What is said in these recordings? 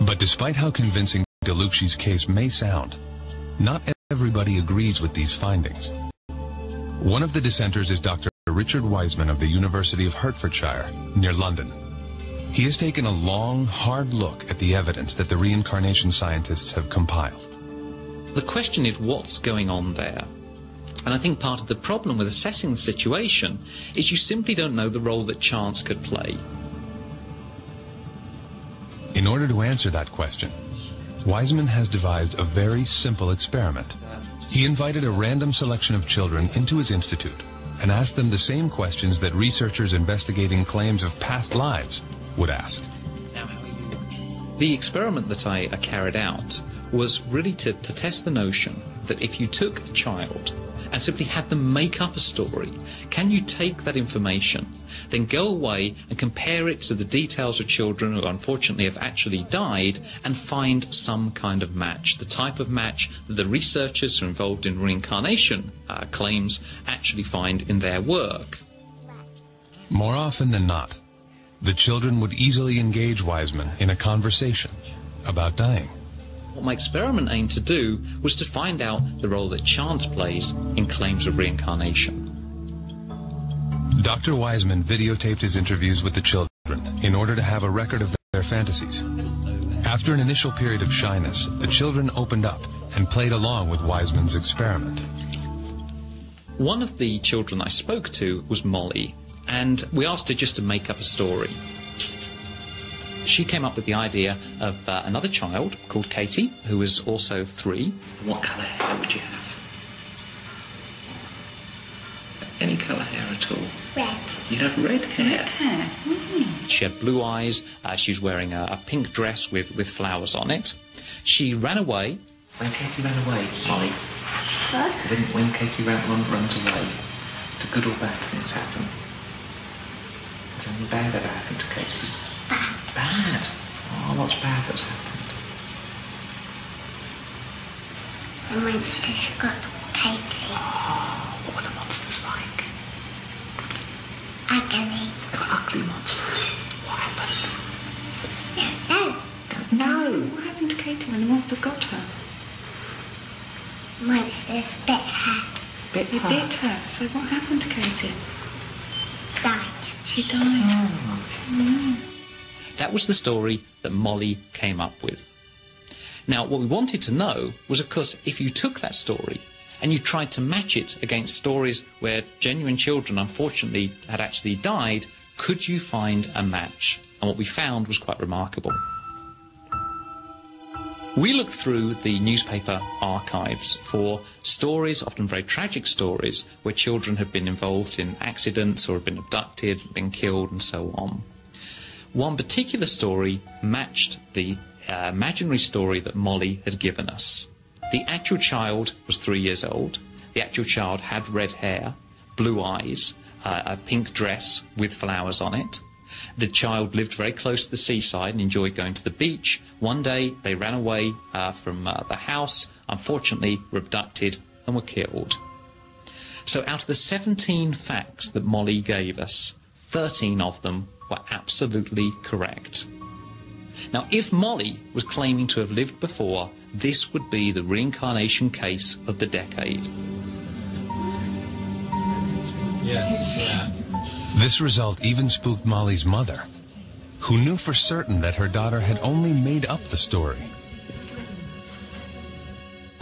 But despite how convincing DeLucci's case may sound, not everybody agrees with these findings. One of the dissenters is Dr. Richard Wiseman of the University of Hertfordshire, near London. He has taken a long, hard look at the evidence that the reincarnation scientists have compiled. The question is what's going on there? And I think part of the problem with assessing the situation is you simply don't know the role that chance could play. In order to answer that question, Wiseman has devised a very simple experiment. He invited a random selection of children into his institute and asked them the same questions that researchers investigating claims of past lives would ask. The experiment that I carried out was really to test the notion that if you took a child and simply had them make up a story, can you take that information, then go away and compare it to the details of children who unfortunately have actually died and find some kind of match, the type of match that the researchers who are involved in reincarnation claims actually find in their work. More often than not, the children would easily engage Wiseman in a conversation about dying. What my experiment aimed to do was to find out the role that chance plays in claims of reincarnation. Dr. Wiseman videotaped his interviews with the children in order to have a record of their fantasies. After an initial period of shyness, the children opened up and played along with Wiseman's experiment. One of the children I spoke to was Molly, and we asked her just to make up a story. She came up with the idea of another child called Katie, who was also 3. What colour hair would you have? Any colour hair at all? Red. You'd have red hair? Red hair. Mm. She had blue eyes. She was wearing a pink dress with flowers on it. She ran away. When Katie ran away, Molly? What? When Katie runs away, do good or bad things happen? Has anything bad ever happened to Katie? Bad. Bad? Oh, what's bad that's happened? The monsters got Katie. Oh, what were the monsters like? Ugly. They were ugly monsters. What happened? No. Don't know. What happened to Katie when the monsters got her? Monsters bit her. Bit her? Bit her. So what happened to Katie? Died. She died. Oh. That was the story that Molly came up with. Now, what we wanted to know was, of course, if you took that story and you tried to match it against stories where genuine children, unfortunately, had actually died, could you find a match? And what we found was quite remarkable. We looked through the newspaper archives for stories, often very tragic stories, where children have been involved in accidents or have been abducted, been killed, and so on. One particular story matched the imaginary story that Molly had given us. The actual child was 3 years old. The actual child had red hair, blue eyes, a pink dress with flowers on it. The child lived very close to the seaside and enjoyed going to the beach. One day they ran away from the house, unfortunately were abducted and were killed. So out of the 17 facts that Molly gave us, 13 of them were absolutely correct. Now, if Molly was claiming to have lived before, this would be the reincarnation case of the decade. Yes. Yeah. This result even spooked Molly's mother, who knew for certain that her daughter had only made up the story.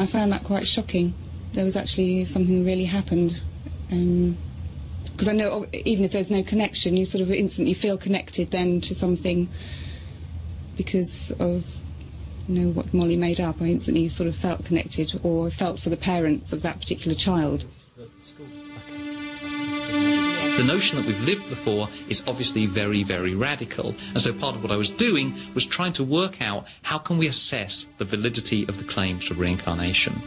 I found that quite shocking. There was actually something really happened. Because I know even if there's no connection, you sort of instantly feel connected then to something because of, you know, what Molly made up. I instantly sort of felt connected, or felt for the parents of that particular child. The notion that we've lived before is obviously very, very radical. And so part of what I was doing was trying to work out how can we assess the validity of the claims for reincarnation.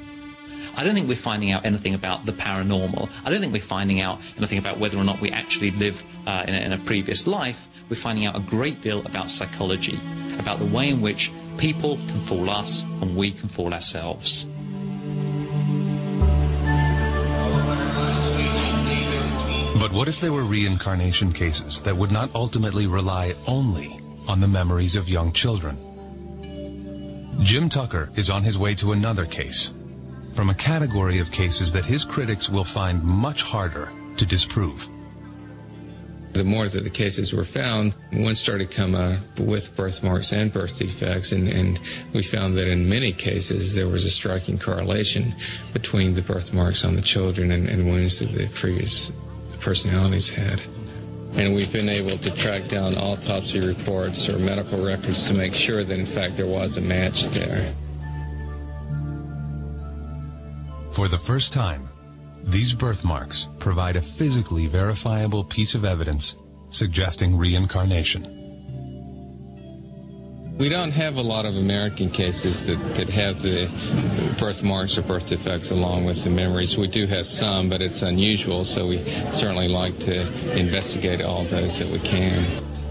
I don't think we're finding out anything about the paranormal. I don't think we're finding out anything about whether or not we actually live in a previous life. We're finding out a great deal about psychology, about the way in which people can fool us and we can fool ourselves. But what if there were reincarnation cases that would not ultimately rely only on the memories of young children? Jim Tucker is on his way to another case, from a category of cases that his critics will find much harder to disprove. The more that the cases were found, one started to come with birthmarks and birth defects, and we found that in many cases there was a striking correlation between the birthmarks on the children and wounds that the previous personalities had. And we've been able to track down autopsy reports or medical records to make sure that in fact there was a match there. For the first time, these birthmarks provide a physically verifiable piece of evidence suggesting reincarnation. We don't have a lot of American cases that have the birthmarks or birth defects along with the memories. We do have some, but it's unusual, so we certainly like to investigate all those that we can.